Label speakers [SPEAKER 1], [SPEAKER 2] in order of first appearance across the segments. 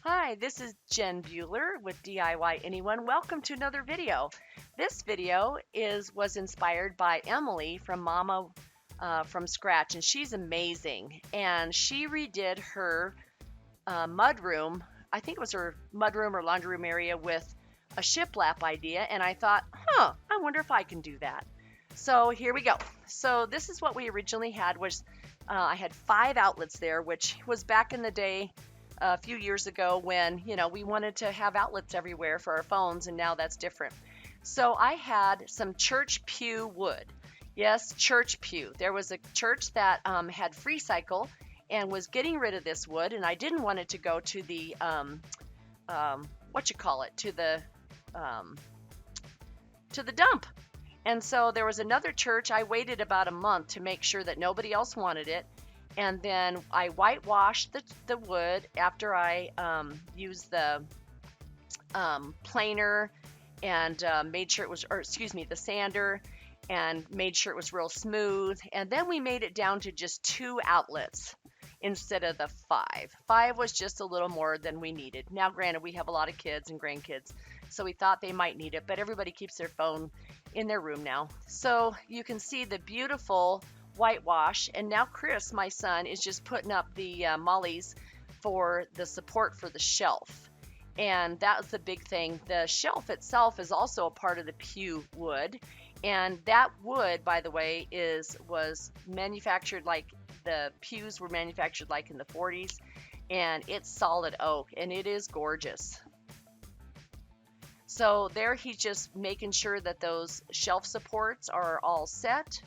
[SPEAKER 1] Hi, this is Jen Buehler with DIY Anyone. Welcome to another video. This video was inspired by Emily from Mama from Scratch, and she's amazing. And she redid her mudroom. I think it was her mudroom or laundry room area with a shiplap idea. And I thought, I wonder if I can do that. So here we go. So this is what we originally had. I had 5 outlets there, which was back in the day a few years ago when, we wanted to have outlets everywhere for our phones, and now that's different. So I had some Church Pew wood. Yes, Church Pew. There was a church that had free cycle and was getting rid of this wood, and I didn't want it to go to the, to the dump. And so there was another church. I waited about a month to make sure that nobody else wanted it. And then I whitewashed the wood after I used the planer and made sure it was, the sander, and made sure it was real smooth. And then we made it down to just 2 outlets instead of the 5. 5 was just a little more than we needed. Now, granted, we have a lot of kids and grandkids, so we thought they might need it, but everybody keeps their phone in their room now. So you can see the beautiful whitewash, and now Chris, my son, is just putting up the mollies for the support for the shelf. And that was the big thing. The shelf itself is also a part of the pew wood, and that wood, by the way, was manufactured like the pews were manufactured like in the 40s, and it's solid oak, and it is gorgeous. So there he's just making sure that those shelf supports are all set.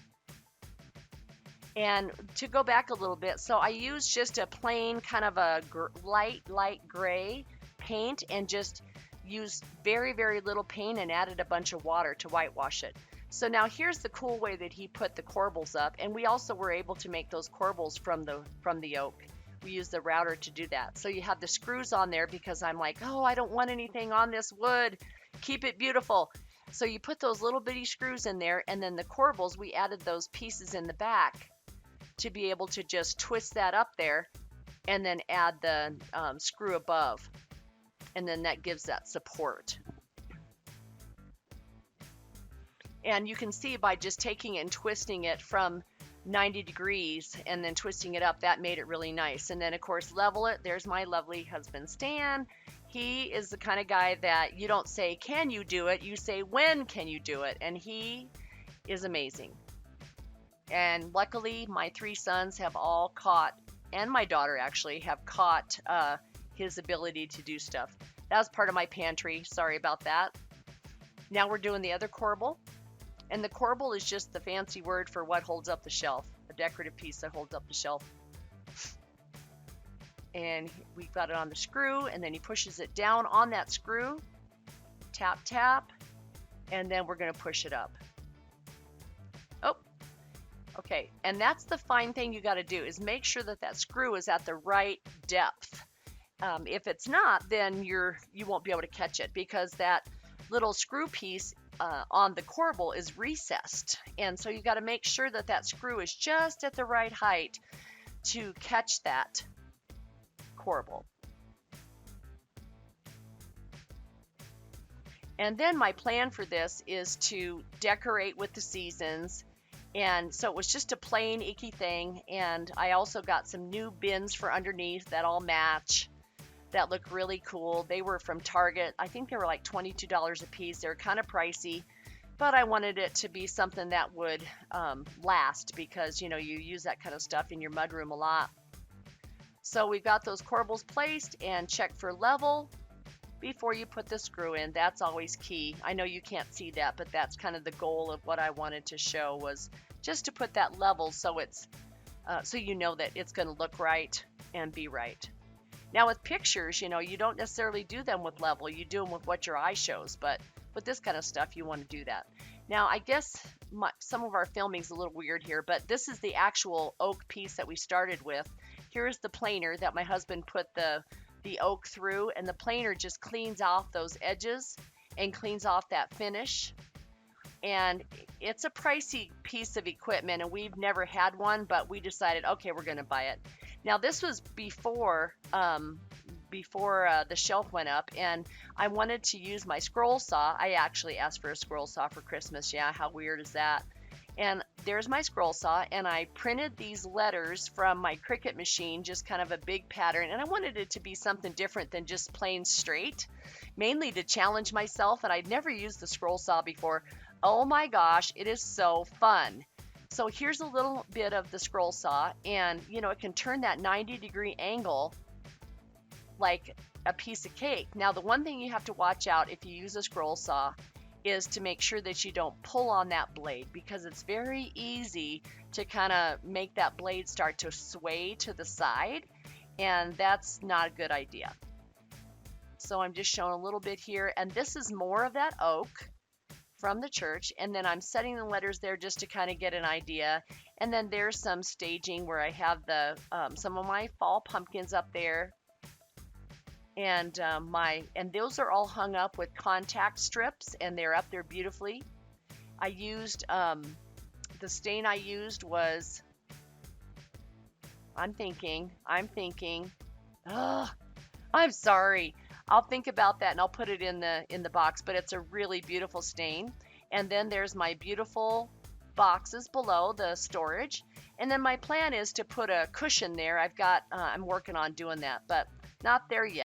[SPEAKER 1] And to go back a little bit, so I used just a plain kind of a light gray paint, and just used very, very little paint and added a bunch of water to whitewash it. So now here's the cool way that he put the korbals up, and we also were able to make those korbals from the oak. We used the router to do that. So you have the screws on there because I'm like, I don't want anything on this wood. Keep it beautiful. So you put those little bitty screws in there, and then the korbals, we added those pieces in the back to be able to just twist that up there, and then add the screw above, and then that gives that support. And you can see by just taking it and twisting it from 90 degrees and then twisting it up, that made it really nice. And then of course level it. There's my lovely husband Stan. He is the kind of guy that you don't say, can you do it? You say, when can you do it? And he is amazing. And luckily, my 3 sons have all caught, and my daughter actually, have caught his ability to do stuff. That was part of my pantry. Sorry about that. Now we're doing the other corbel. And the corbel is just the fancy word for what holds up the shelf, a decorative piece that holds up the shelf. And we've got it on the screw, and then he pushes it down on that screw. Tap, tap. And then we're going to push it up. Okay, and that's the fine thing you got to do, is make sure that that screw is at the right depth. If it's not, then you won't be able to catch it, because that little screw piece on the corbel is recessed. And so you got to make sure that that screw is just at the right height to catch that corbel. And then my plan for this is to decorate with the seasons. And so it was just a plain icky thing, and I also got some new bins for underneath that all match, that look really cool. They were from Target. I think they were like $22 a piece. They're kind of pricey, but I wanted it to be something that would last, because you use that kind of stuff in your mudroom a lot. So we've got those corbels placed, and check for level before you put the screw in. That's always key. I know you can't see that, but that's kind of the goal of what I wanted to show, was just to put that level so it's so you know that it's going to look right and be right. Now with pictures, you don't necessarily do them with level. You do them with what your eye shows, but with this kind of stuff, you want to do that. Now, I guess some of our filming is a little weird here, but this is the actual oak piece that we started with. Here's the planer that my husband put the oak through, and the planer just cleans off those edges and cleans off that finish. And it's a pricey piece of equipment, and we've never had one, but we decided, okay, we're going to buy it. Now, this was before before the shelf went up, and I wanted to use my scroll saw. I actually asked for a scroll saw for Christmas. Yeah, how weird is that? And there's my scroll saw, and I printed these letters from my Cricut machine, just kind of a big pattern, and I wanted it to be something different than just plain straight, mainly to challenge myself, and I'd never used the scroll saw before. Oh my gosh, it is so fun. So here's a little bit of the scroll saw, and it can turn that 90-degree angle like a piece of cake. Now, the one thing you have to watch out if you use a scroll saw is to make sure that you don't pull on that blade, because it's very easy to kind of make that blade start to sway to the side, and that's not a good idea. So I'm just showing a little bit here, and this is more of that oak from the church, and then I'm setting the letters there just to kind of get an idea. And then there's some staging where I have the some of my fall pumpkins up there, and those are all hung up with contact strips, and they're up there beautifully. I used the stain I used was, I'm thinking, I'm sorry. I'll think about that and I'll put it in the box, but it's a really beautiful stain. And then there's my beautiful boxes below, the storage. And then my plan is to put a cushion there. I'm working on doing that, but not there yet.